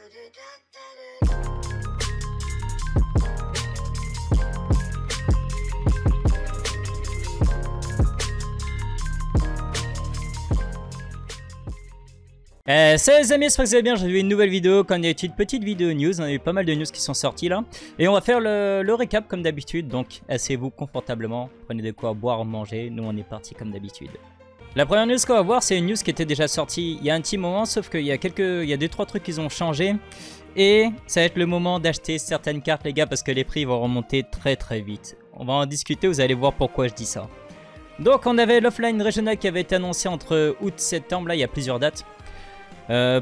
Salut les amis, j'espère que vous allez bien. J'ai vu une nouvelle vidéo, comme d'habitude, petite vidéo news. On a eu pas mal de news qui sont sorties là. Et on va faire le récap comme d'habitude. Donc asseyez-vous confortablement, prenez de quoi boire, manger. Nous on est parti comme d'habitude. La première news qu'on va voir, c'est une news qui était déjà sortie il y a un petit moment. Sauf qu'il y a 2-3 trucs qui ont changé. Et ça va être le moment d'acheter certaines cartes les gars, parce que les prix vont remonter très très vite. On va en discuter, vous allez voir pourquoi je dis ça. Donc on avait l'offline régional qui avait été annoncé entre août et septembre. Là il y a plusieurs dates.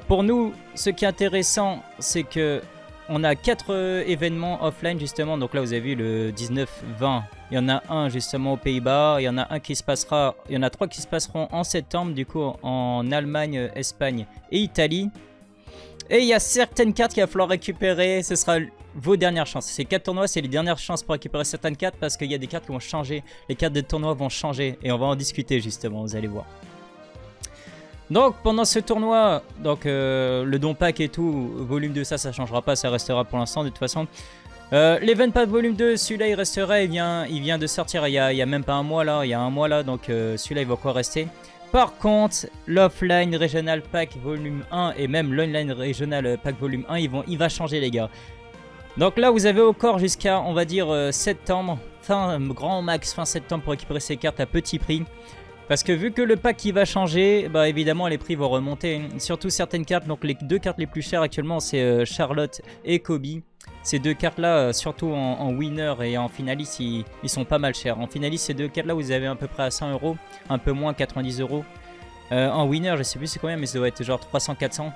Pour nous, ce qui est intéressant, c'est que on a 4 événements offline justement. Donc là, vous avez vu le 19-20. Il y en a un justement aux Pays-Bas. Il y en a un qui se passera. Il y en a 3 qui se passeront en septembre, du coup en Allemagne, Espagne et Italie. Et il y a certaines cartes qu'il va falloir récupérer. Ce sera vos dernières chances. Ces 4 tournois, c'est les dernières chances pour récupérer certaines cartes, parce qu'il y a des cartes qui vont changer. Les cartes de tournoi vont changer et on va en discuter justement. Vous allez voir. Donc pendant ce tournoi, donc le don pack et tout, volume 2 ça changera pas, ça restera pour l'instant de toute façon. L'event pack volume 2, celui-là il restera, il vient de sortir il y a même pas un mois là, donc celui-là il va encore rester. Par contre, l'offline regional pack volume 1 et même l'online regional pack volume 1, il va changer les gars. Donc là vous avez encore jusqu'à on va dire septembre, grand max fin septembre pour récupérer ces cartes à petit prix. Parce que vu que le pack qui va changer, bah évidemment les prix vont remonter. Surtout certaines cartes, donc les 2 cartes les plus chères actuellement c'est Charlotte et Kobe. Ces 2 cartes là, surtout en winner et en finaliste, ils sont pas mal chers. En finaliste ces 2 cartes là vous avez à peu près à 100 €, un peu moins 90 €. En winner je sais plus c'est combien mais ça doit être genre 300-400.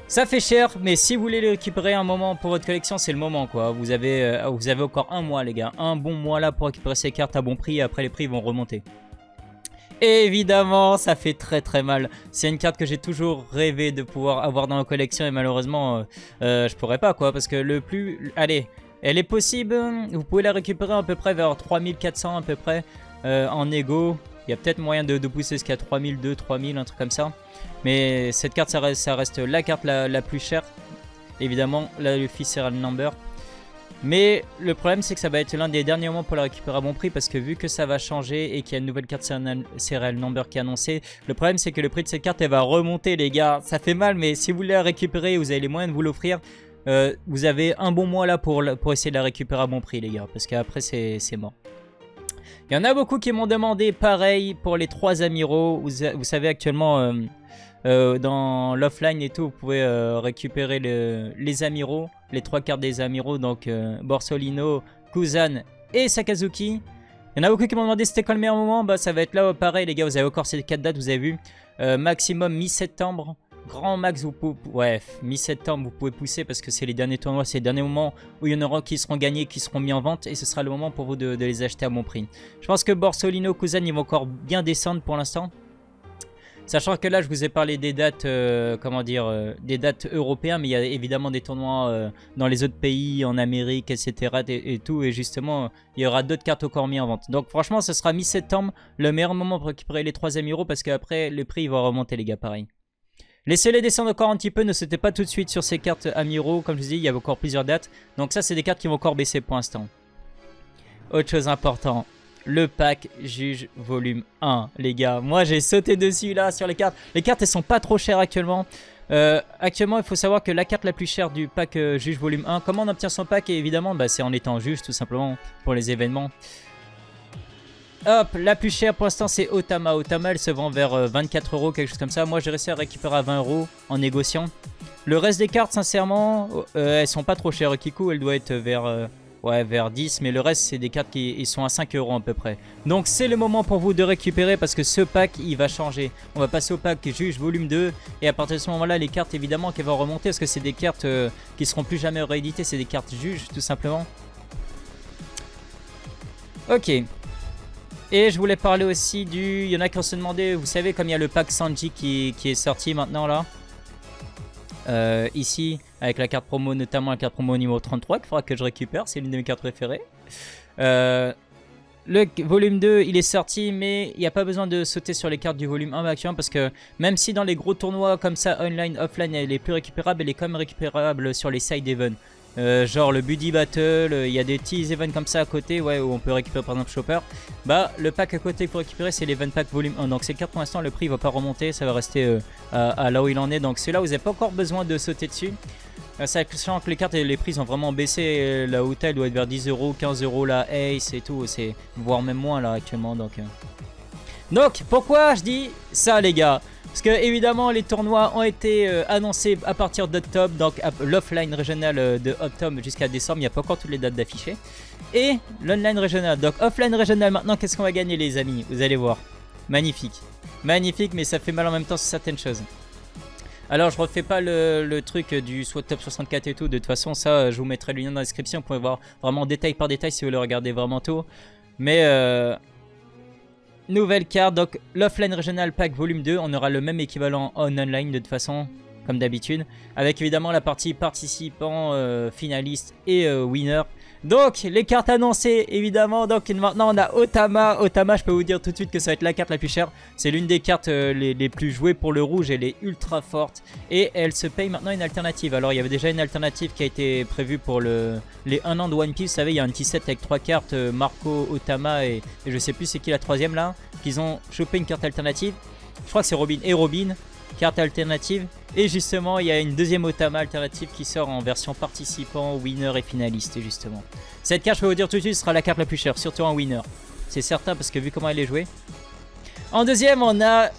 Ça fait cher, mais si vous voulez les récupérer un moment pour votre collection, c'est le moment quoi. Vous avez encore un mois les gars, un bon mois là pour récupérer ces cartes à bon prix et après les prix vont remonter. Et évidemment, ça fait très très mal. C'est une carte que j'ai toujours rêvé de pouvoir avoir dans ma collection et malheureusement, je pourrais pas quoi. Parce que allez, elle est possible. Vous pouvez la récupérer à peu près vers 3400 à peu près en égo. Il y a peut-être moyen de pousser jusqu'à 3002, 3000, un truc comme ça. Mais cette carte, ça reste la carte la plus chère. Évidemment, là, le fils serial number. Mais le problème c'est que ça va être l'un des derniers moments pour la récupérer à bon prix, parce que vu que ça va changer et qu'il y a une nouvelle carte serial number qui est annoncée, le problème c'est que le prix de cette carte elle va remonter les gars. Ça fait mal, mais si vous voulez la récupérer, vous avez les moyens de vous l'offrir, vous avez un bon mois là pour essayer de la récupérer à bon prix les gars, parce qu'après c'est mort. Il y en a beaucoup qui m'ont demandé pareil pour les 3 amiraux. Vous savez actuellement dans l'offline et tout, vous pouvez récupérer les amiraux, les 3 cartes des amiraux, donc Borsolino, Kuzan et Sakazuki. Il y en a beaucoup qui m'ont demandé c'était quoi le meilleur moment. Bah ça va être là pareil les gars, vous avez encore ces 4 dates, vous avez vu. Maximum mi-septembre, grand max vous pouvez, ouais, mi-septembre vous pouvez pousser parce que c'est les derniers tournois, c'est les derniers moments où il y en aura qui seront gagnés, qui seront mis en vente, et ce sera le moment pour vous de les acheter à bon prix. Je pense que Borsolino, Kuzan ils vont encore bien descendre pour l'instant. Sachant que là, je vous ai parlé des dates, des dates européennes, mais il y a évidemment des tournois dans les autres pays, en Amérique, etc. et tout. Et justement, il y aura d'autres cartes encore mises en vente. Donc franchement, ce sera mi-septembre, le meilleur moment pour récupérer les 3 amiraux, parce qu'après, le prix il va remonter les gars, pareil. Laissez-les descendre encore un petit peu, ne sautez pas tout de suite sur ces cartes amiraux. Comme je vous dis, il y a encore plusieurs dates. Donc ça, c'est des cartes qui vont encore baisser pour l'instant. Autre chose importante. Le pack juge volume 1 les gars, moi j'ai sauté dessus là sur les cartes. Les cartes elles sont pas trop chères actuellement. Actuellement il faut savoir que la carte la plus chère du pack juge volume 1, comment on obtient son pack, et évidemment bah, c'est en étant juge tout simplement pour les événements. Hop, la plus chère pour l'instant c'est Otama. Otama elle se vend vers 24 €, quelque chose comme ça. Moi j'ai réussi à récupérer à 20 € en négociant. Le reste des cartes sincèrement elles sont pas trop chères. Kiku elle doit être vers... ouais, vers 10, mais le reste c'est des cartes qui sont à 5 € à peu près. Donc c'est le moment pour vous de récupérer, parce que ce pack il va changer. On va passer au pack juge volume 2, et à partir de ce moment là les cartes évidemment qui vont remonter, parce que c'est des cartes qui seront plus jamais rééditées, c'est des cartes juges tout simplement. Ok. Et je voulais parler aussi il y en a qui se demandaient, vous savez comme il y a le pack Sanji qui est sorti maintenant là. Ici avec la carte promo, notamment la carte promo numéro 33 qu'il faudra que je récupère, c'est l'une de mes cartes préférées. le volume 2 il est sorti, mais il n'y a pas besoin de sauter sur les cartes du volume 1 maximum, parce que même si dans les gros tournois comme ça, online, offline, elle est plus récupérable, elle est quand même récupérable sur les side events. Genre le Buddy Battle, il y a des petits events comme ça à côté, ouais, où on peut récupérer par exemple Chopper. Bah le pack à côté pour récupérer c'est l'event pack volume 1. Donc ces cartes pour l'instant le prix va pas remonter, ça va rester à là où il en est. Donc c'est là où vous n'avez pas encore besoin de sauter dessus. Sachant que les cartes et les prix ont vraiment baissé, la Outa doit être vers 10 €, 15 € la Ace et tout, voire même moins là actuellement. Donc pourquoi je dis ça les gars? Parce que évidemment les tournois ont été annoncés à partir d'octobre, donc l'offline régional de octobre jusqu'à décembre, il n'y a pas encore toutes les dates d'affichées. Et l'online régional, donc offline régional maintenant, qu'est-ce qu'on va gagner les amis? Vous allez voir, magnifique. Magnifique, mais ça fait mal en même temps sur certaines choses. Alors je refais pas le truc du SWAT Top 64 et tout, de toute façon ça je vous mettrai le lien dans la description, vous pouvez voir vraiment détail par détail si vous voulez regarder vraiment tout. Mais nouvelle carte, donc l'offline régional pack volume 2, on aura le même équivalent en online de toute façon, comme d'habitude, avec évidemment la partie participants, finalistes et winner. Donc les cartes annoncées évidemment, donc maintenant on a Otama. Otama, je peux vous dire tout de suite que ça va être la carte la plus chère. C'est l'une des cartes les plus jouées pour le rouge, elle est ultra forte. Et elle se paye maintenant une alternative. Alors il y avait déjà une alternative qui a été prévue pour les 1 an de One Piece. Vous savez, il y a un petit set avec 3 cartes, Marco, Otama et je sais plus c'est qui la troisième là. Qu'ils ont chopé une carte alternative. Je crois que c'est Robin et Robin. Carte alternative. Et justement, il y a une deuxième Otama alternative qui sort en version participant, winner et finaliste justement. Cette carte, je peux vous dire tout de suite, sera la carte la plus chère, surtout en winner. C'est certain parce que vu comment elle est jouée. En deuxième, on a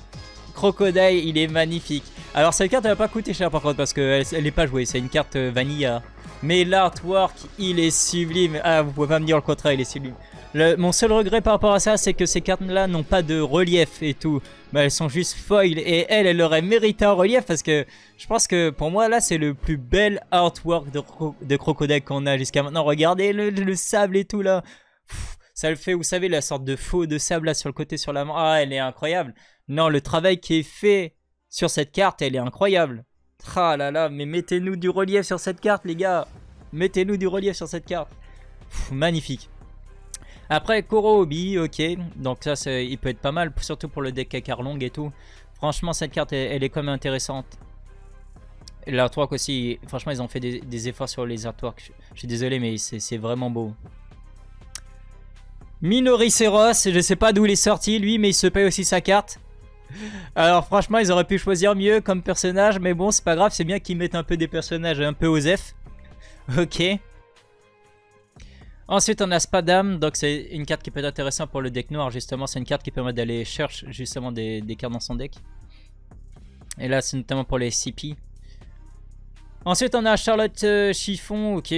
Crocodile, il est magnifique. Alors cette carte, elle va pas coûter cher par contre parce qu'elle n'est pas jouée, c'est une carte vanilla. Mais l'artwork, il est sublime. Ah, vous pouvez pas me dire le contraire, il est sublime. Mon seul regret par rapport à ça, c'est que ces cartes-là n'ont pas de relief et tout. Bah, elles sont juste foil. Et elle aurait mérité un relief parce que je pense que pour moi, là, c'est le plus bel artwork de Crocodile qu'on a jusqu'à maintenant. Regardez le sable et tout là. Pff, ça le fait, vous savez, la sorte de faux de sable là sur le côté, sur la main. Ah, elle est incroyable. Non, le travail qui est fait sur cette carte, elle est incroyable. Ah là là, mais mettez-nous du relief sur cette carte, les gars. Mettez-nous du relief sur cette carte. Pff, magnifique. Après, Koro-Obi, ok. Donc ça, il peut être pas mal, surtout pour le deck à Carlong et tout. Franchement, cette carte, elle est quand même intéressante. L'artwork aussi, franchement, ils ont fait des efforts sur les artworks. Je suis désolé, mais c'est vraiment beau. Minoriceros, je sais pas d'où il est sorti, lui, mais il se paye aussi sa carte. Alors franchement, ils auraient pu choisir mieux comme personnage, mais bon, c'est pas grave, c'est bien qu'ils mettent un peu des personnages un peu osef. Ok. Ensuite, on a Spadam, donc c'est une carte qui peut être intéressante pour le deck noir, justement. C'est une carte qui permet d'aller chercher justement des cartes dans son deck. Et là, c'est notamment pour les CP. Ensuite, on a Charlotte Chiffon, ok.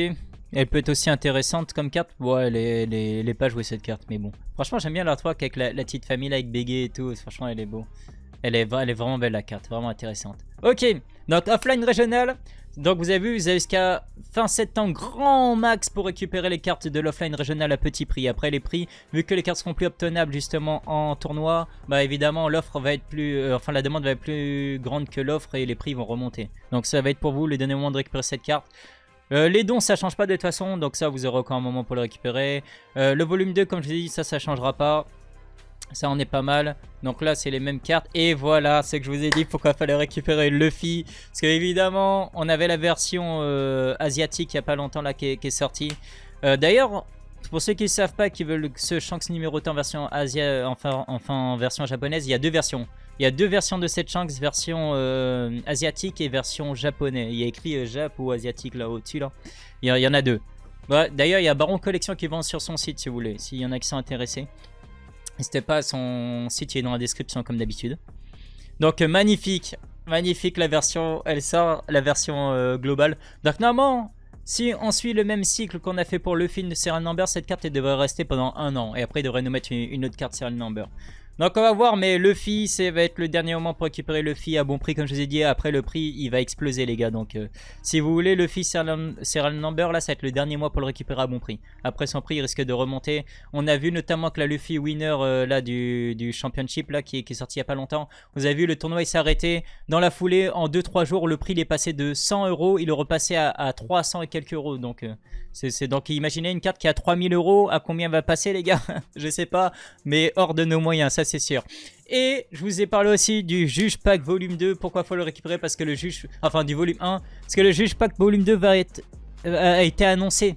Elle peut être aussi intéressante comme carte. Ouais, elle est pas jouée cette carte, mais bon. Franchement, j'aime bien l'artwork avec la petite famille là, avec Bégué et tout. Franchement, elle est beau. Elle est vraiment belle la carte, vraiment intéressante. Ok, donc offline régional. Donc vous avez vu, vous avez jusqu'à fin septembre grand max pour récupérer les cartes de l'offline régional à petit prix. Après les prix, vu que les cartes seront plus obtenables justement en tournoi, bah évidemment l'offre va être plus, enfin la demande va être plus grande que l'offre et les prix vont remonter. Donc ça va être pour vous les donner au moment de récupérer cette carte. Les dons ça change pas de toute façon, donc ça vous aurez encore un moment pour le récupérer. Le volume 2 comme je l'ai dit, ça changera pas. Ça en est pas mal. Donc là c'est les mêmes cartes. Et voilà, c'est que je vous ai dit pourquoi il fallait récupérer Luffy. Parce que évidemment on avait la version asiatique il n'y a pas longtemps là qui est sortie. D'ailleurs pour ceux qui ne savent pas, qui veulent ce Shanks numéroté en version enfin en version japonaise, il y a deux versions. Il y a deux versions de cette Shanks, version asiatique et version japonais. Il y a écrit Jap ou asiatique là au-dessus là. Il y en a deux. Bah, d'ailleurs il y a Baron Collection qui vend sur son site si vous voulez, s'il y en a qui sont intéressés. N'hésitez pas, son site est dans la description comme d'habitude. Donc magnifique, magnifique la version, elle sort la version globale. Donc normalement, si on suit le même cycle qu'on a fait pour le film de Serial Number, cette carte elle devrait rester pendant 1 an. Et après il devrait nous mettre une autre carte Serial Number. Donc on va voir, mais Luffy, ça va être le dernier moment pour récupérer Luffy à bon prix, comme je vous ai dit. Après le prix, il va exploser les gars. Donc si vous voulez Luffy Serial Number, là ça va être le dernier mois pour le récupérer à bon prix. Après son prix, il risque de remonter. On a vu notamment que la Luffy Winner là du Championship là qui est sorti il n'y a pas longtemps. Vous avez vu, le tournoi il s'est arrêté. Dans la foulée, en 2-3 jours, le prix il est passé de 100 €. Il est repassé à 300 et quelques euros. Donc donc imaginez une carte qui a 3000 €. À combien va passer les gars? Je sais pas, mais hors de nos moyens, ça c'est sûr. Et je vous ai parlé aussi du Juge Pack volume 2. Pourquoi faut le récupérer? Parce que le juge... Enfin du volume 1. Parce que le Juge Pack volume 2 a été annoncé.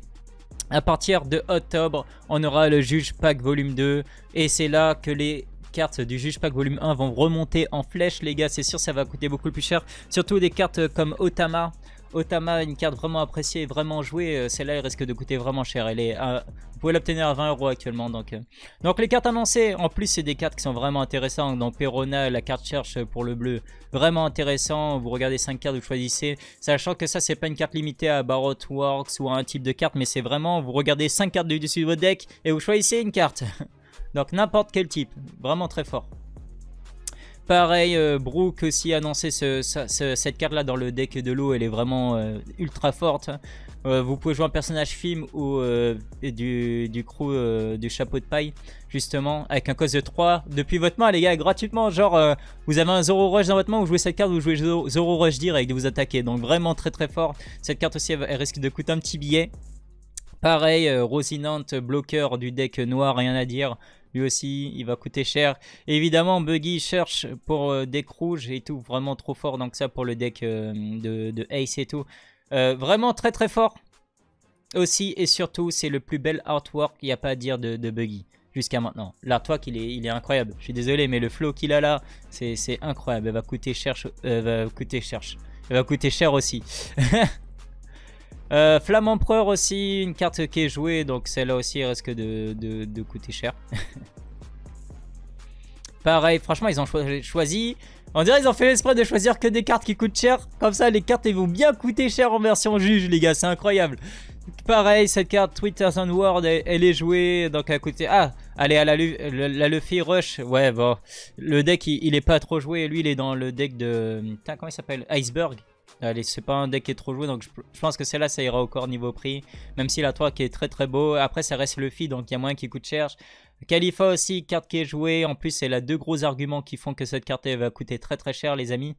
À partir de octobre, on aura le Juge Pack volume 2. Et c'est là que les cartes du Juge Pack volume 1 vont remonter en flèche les gars. C'est sûr, ça va coûter beaucoup plus cher. Surtout des cartes comme Otama. Otama, une carte vraiment appréciée et vraiment jouée. Celle-là, elle risque de coûter vraiment cher. Vous pouvez l'obtenir à 20 € actuellement. Donc les cartes annoncées, en plus, c'est des cartes qui sont vraiment intéressantes. Donc Perona, la carte cherche pour le bleu, vraiment intéressant. Vous regardez 5 cartes, vous choisissez. Sachant que ça, c'est pas une carte limitée à Barrot Works ou à un type de carte, mais c'est vraiment, vous regardez 5 cartes du dessus de votre deck et vous choisissez une carte. Donc n'importe quel type, vraiment très fort. Pareil, Brook aussi a annoncé cette carte là dans le deck de l'eau, elle est vraiment ultra forte. Vous pouvez jouer un personnage film ou du crew du chapeau de paille, justement, avec un cost de 3 depuis votre main les gars, gratuitement. Genre vous avez un Zoro Rush dans votre main, vous jouez cette carte, vous jouez Zoro Rush direct de vous attaquer. Donc vraiment très très fort. Cette carte aussi elle risque de coûter un petit billet. Pareil, Rosinante, bloqueur du deck noir, rien à dire. Lui aussi, il va coûter cher. Et évidemment, Buggy cherche pour deck rouge et tout. Vraiment trop fort. Donc ça pour le deck de Ace et tout. Vraiment très très fort. Aussi et surtout, c'est le plus bel artwork. Il n'y a pas à dire de Buggy jusqu'à maintenant. L'artwork, il est incroyable. Je suis désolé, mais le flow qu'il a là, c'est incroyable. Elle va coûter cher. Elle va coûter cher aussi. Flamme Empereur aussi, une carte qui est jouée, donc celle-là aussi risque de coûter cher. Pareil, franchement, ils ont choisi. On dirait qu'ils ont fait l'esprit de choisir que des cartes qui coûtent cher. Comme ça, les cartes elles vont bien coûter cher en version juge, les gars, c'est incroyable. Pareil, cette carte Twitter Word, elle est jouée, donc elle a coûté. Ah, allez, à la Luffy Rush. Ouais, bon, le deck il est pas trop joué. Lui, il est dans le deck de. Putain, comment il s'appelle? Iceberg. Allez, c'est pas un deck qui est trop joué, donc je pense que celle-là, ça ira encore niveau prix. Même si la 3 qui est très très beau. Après, ça reste Luffy, donc il y a moins qui coûte cher. Khalifa aussi, carte qui est jouée. En plus, elle a deux gros arguments qui font que cette carte elle va coûter très très cher, les amis.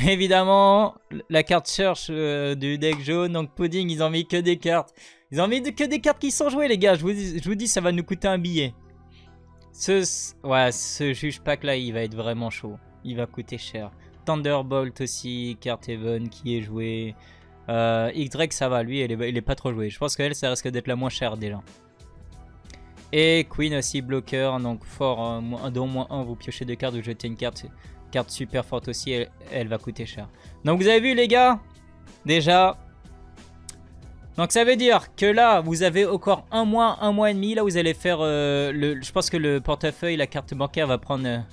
Évidemment, la carte cherche du deck jaune. Donc Pudding, ils ont mis que des cartes. Ils ont mis que des cartes qui sont jouées, les gars. Je vous dis, ça va nous coûter un billet. Ce juge pack là, il va être vraiment chaud. Il va coûter cher. Thunderbolt aussi, carte Even qui est jouée. Y ça va, lui il est pas trop joué. Je pense qu'elle ça risque d'être la moins chère déjà. Et Queen aussi bloqueur, donc fort, d'au moins 1 vous piochez 2 cartes, vous jetez une carte super forte aussi, elle va coûter cher. Donc vous avez vu les gars, déjà. Donc ça veut dire que là vous avez encore un mois et demi, là vous allez faire je pense que le portefeuille, la carte bancaire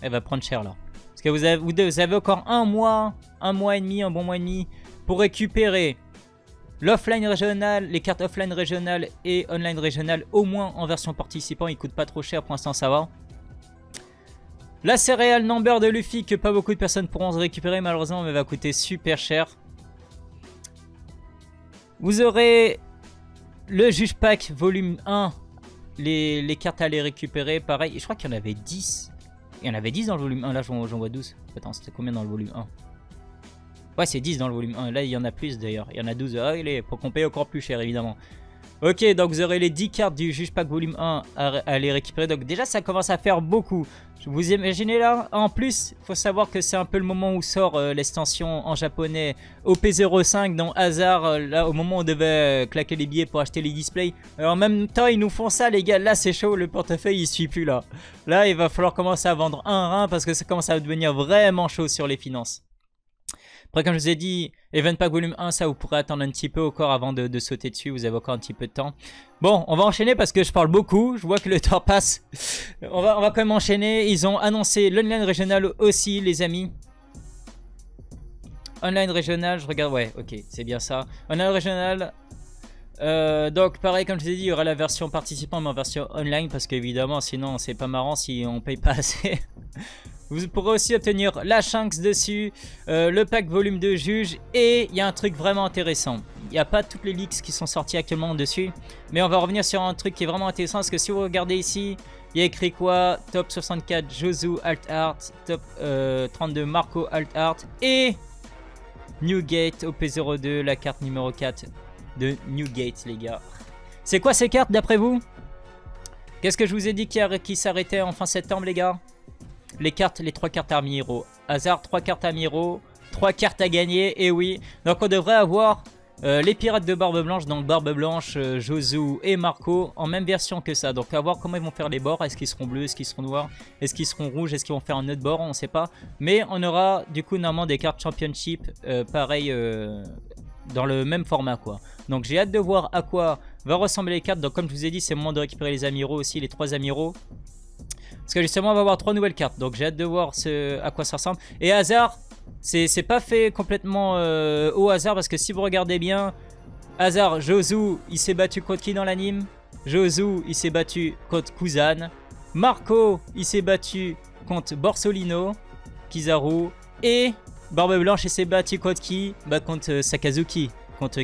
elle va prendre cher là. Parce que vous avez encore un mois et demi, un bon mois et demi pour récupérer l'offline régional, les cartes offline régionales et online régionales au moins en version participant. Ils coûtent pas trop cher pour l'instant, ça va. La Serial Number de Luffy que pas beaucoup de personnes pourront se récupérer malheureusement, mais va coûter super cher. Vous aurez le Juge Pack volume 1, les cartes à les récupérer, pareil. Et je crois qu'il y en avait 10. Il y en avait 10 dans le volume 1, là j'en vois 12. Attends, c'était combien dans le volume 1? Ouais, c'est 10 dans le volume 1. Là, il y en a plus d'ailleurs. Il y en a 12. Ah, pour qu'on paye encore plus cher, évidemment. Ok, donc vous aurez les 10 cartes du Juge Pack volume 1 à les récupérer. Donc déjà, ça commence à faire beaucoup. Vous imaginez là? En plus, il faut savoir que c'est un peu le moment où sort l'extension en japonais OP05 dans Hasard. Là, au moment où on devait claquer les billets pour acheter les displays. Alors, en même temps, ils nous font ça, les gars. Là, c'est chaud. Le portefeuille, il suit plus là. Là, il va falloir commencer à vendre un rein parce que ça commence à devenir vraiment chaud sur les finances. Après, comme je vous ai dit, Event Pack Volume 1, ça vous pourrez attendre un petit peu encore avant de sauter dessus. Vous avez encore un petit peu de temps. Bon, on va enchaîner parce que je parle beaucoup. Je vois que le temps passe. On va quand même enchaîner. Ils ont annoncé l'online régional aussi, les amis. Online régional, je regarde. Ouais, ok, c'est bien ça. Online régional. Donc pareil comme je vous ai dit, il y aura la version participant mais en version online parce qu'évidemment sinon c'est pas marrant si on paye pas assez. Vous pourrez aussi obtenir la Shanks dessus, le pack volume 2 juge et il y a un truc vraiment intéressant. Il n'y a pas toutes les leaks qui sont sortis actuellement dessus, mais on va revenir sur un truc qui est vraiment intéressant parce que si vous regardez ici, il y a écrit quoi? Top 64 Josu Alt Art, top 32 Marco Alt Art et Newgate OP02, la carte numéro 4 de Newgate les gars. C'est quoi ces cartes d'après vous? Qu'est-ce que je vous ai dit qui s'arrêtait en fin septembre les gars? Les cartes, les 3 cartes Army Hero. Hasard, 3 cartes Army Hero, 3 cartes à gagner, et oui. Donc on devrait avoir les pirates de Barbe Blanche, donc Barbe Blanche, Josu et Marco, en même version que ça. Donc à voir comment ils vont faire les bords, est-ce qu'ils seront bleus, est-ce qu'ils seront noirs, est-ce qu'ils seront rouges, est-ce qu'ils vont faire un autre bord, on ne sait pas. Mais on aura du coup normalement des cartes Championship, pareil, dans le même format quoi. Donc j'ai hâte de voir à quoi va ressembler les cartes. Donc comme je vous ai dit, c'est le moment de récupérer les amiraux aussi, les 3 amiraux. Parce que justement on va avoir 3 nouvelles cartes. Donc j'ai hâte de voir à quoi ça ressemble. Et hasard, c'est pas fait complètement au hasard. Parce que si vous regardez bien, hasard, Josu il s'est battu contre qui dans l'anime? Josu il s'est battu contre Kuzan. Marco il s'est battu contre Borsolino, Kizaru. Et Barbe Blanche il s'est battu contre qui? Bah contre Sakazuki. Contre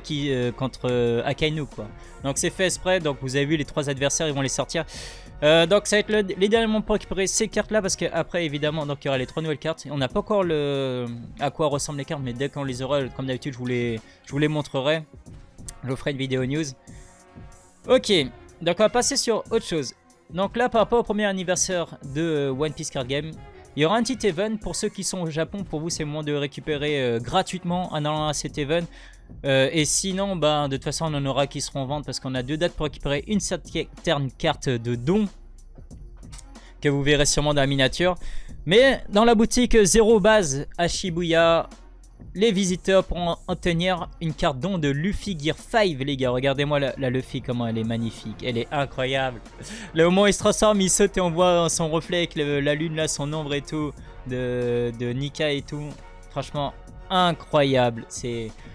Akainu quoi. Donc c'est fait exprès. Donc vous avez vu les 3 adversaires, ils vont les sortir. Donc ça va être les derniers moments pour récupérer ces cartes là parce qu'après évidemment donc il y aura les 3 nouvelles cartes. On n'a pas encore à quoi ressemblent les cartes, mais dès qu'on les aura comme d'habitude je vous les montrerai. Je vous ferai une vidéo news. Ok, donc on va passer sur autre chose. Donc là par rapport au premier anniversaire de One Piece Card Game, il y aura un petit event pour ceux qui sont au Japon. Pour vous c'est le moment de récupérer gratuitement en allant à cet event. Et sinon, ben, de toute façon, on en aura qui seront en vente parce qu'on a 2 dates pour récupérer une certaine carte de don que vous verrez sûrement dans la miniature. Mais dans la boutique 0 base à Shibuya, les visiteurs pourront obtenir une carte don de Luffy Gear 5, les gars. Regardez-moi la Luffy, comment elle est magnifique. Elle est incroyable. Le moment où il se transforme, il saute et on voit son reflet avec la lune là, son ombre et tout, de Nika et tout. Franchement, incroyable.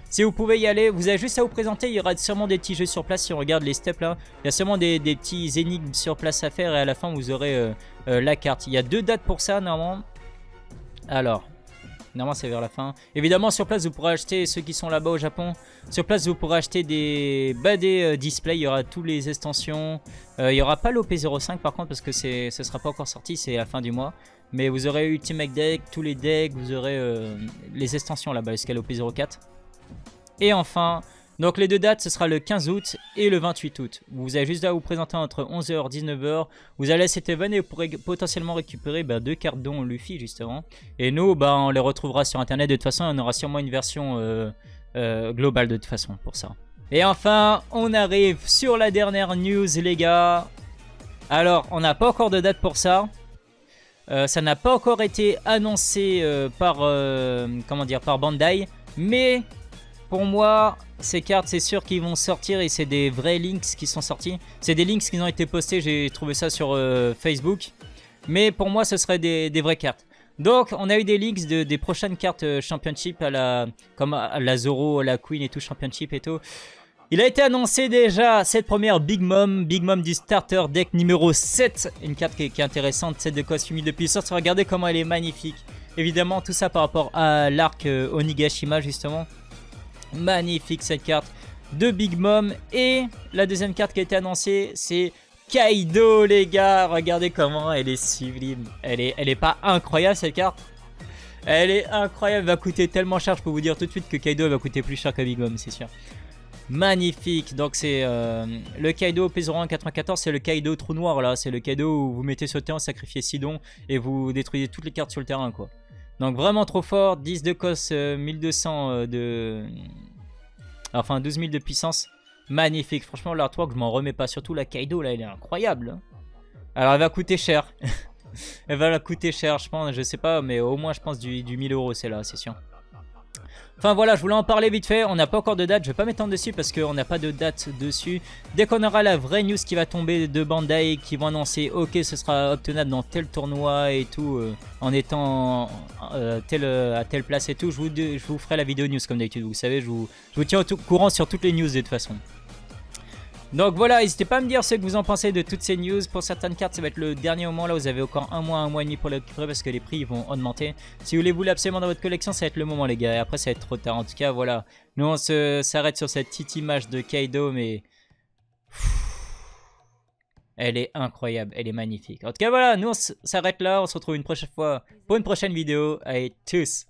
Si vous pouvez y aller, vous avez juste à vous présenter. Il y aura sûrement des petits jeux sur place. Si on regarde les steps là, il y a sûrement des petits énigmes sur place à faire. Et à la fin, vous aurez la carte. Il y a 2 dates pour ça, normalement. Alors, normalement, c'est vers la fin. Évidemment, sur place, vous pourrez acheter, ceux qui sont là-bas au Japon, sur place, vous pourrez acheter des displays. Il y aura toutes les extensions. Il n'y aura pas l'OP05 par contre, parce que ce ne sera pas encore sorti. C'est à la fin du mois. Mais vous aurez Ultimate Deck, tous les decks. Vous aurez les extensions là-bas jusqu'à l'OP04. Et enfin, donc les 2 dates, ce sera le 15 août et le 28 août. Vous avez juste à vous présenter entre 11h et 19h. Vous allez à cet event et vous pourrez potentiellement récupérer 2 cartes dont Luffy justement. Et nous, on les retrouvera sur internet. De toute façon, on aura sûrement une version globale de toute façon pour ça. Et enfin, on arrive sur la dernière news les gars. Alors, on n'a pas encore de date pour ça. Ça n'a pas encore été annoncé par Bandai. Mais pour moi, ces cartes, c'est sûr qu'ils vont sortir et c'est des vrais links qui sont sortis. C'est des links qui ont été postés, j'ai trouvé ça sur Facebook. Mais pour moi, ce serait des vraies cartes. Donc, on a eu des leaks des prochaines cartes Championship comme à la Zoro, la Queen et tout, Championship et tout. Il a été annoncé déjà cette première Big Mom du starter deck numéro 7. Une carte qui est intéressante, celle de costume de puissance. Regardez comment elle est magnifique. Évidemment, tout ça par rapport à l'arc Onigashima, justement. Magnifique cette carte de Big Mom. Et la deuxième carte qui a été annoncée, c'est Kaido, les gars. Regardez comment elle est sublime. Elle est pas incroyable, cette carte? Elle est incroyable. Elle va coûter tellement cher. Je peux vous dire tout de suite que Kaido va coûter plus cher que Big Mom, c'est sûr. Magnifique. Donc c'est le Kaido P01 94, c'est le Kaido trou noir là. C'est le Kaido où vous mettez sur le terrain, sacrifiez Sidon et vous détruisez toutes les cartes sur le terrain quoi. Donc vraiment trop fort. 10 de cos, 1200 enfin 12 000 de puissance. Magnifique. Franchement l'artwork je m'en remets pas. Surtout la Kaido là, elle est incroyable hein. Alors elle va coûter cher. Elle va la coûter cher je pense. Je sais pas mais au moins je pense du 1000 € c'est là c'est sûr. Enfin voilà, je voulais en parler vite fait, on n'a pas encore de date, je vais pas m'étendre dessus parce qu'on n'a pas de date dessus. Dès qu'on aura la vraie news qui va tomber de Bandai, qui vont annoncer ok ce sera obtenable dans tel tournoi et tout, en étant à telle place et tout, je vous ferai la vidéo news comme d'habitude, vous savez, je vous tiens au courant sur toutes les news de toute façon. Donc voilà, n'hésitez pas à me dire ce que vous en pensez de toutes ces news. Pour certaines cartes, ça va être le dernier moment. Là, vous avez encore un mois et demi pour les récupérer parce que les prix vont augmenter. Si vous les voulez absolument dans votre collection, ça va être le moment, les gars. Et après, ça va être trop tard. En tout cas, voilà. Nous, on s'arrête sur cette petite image de Kaido, mais... Elle est incroyable, elle est magnifique. En tout cas, voilà, nous, on s'arrête là. On se retrouve une prochaine fois pour une prochaine vidéo. Allez, tchuss!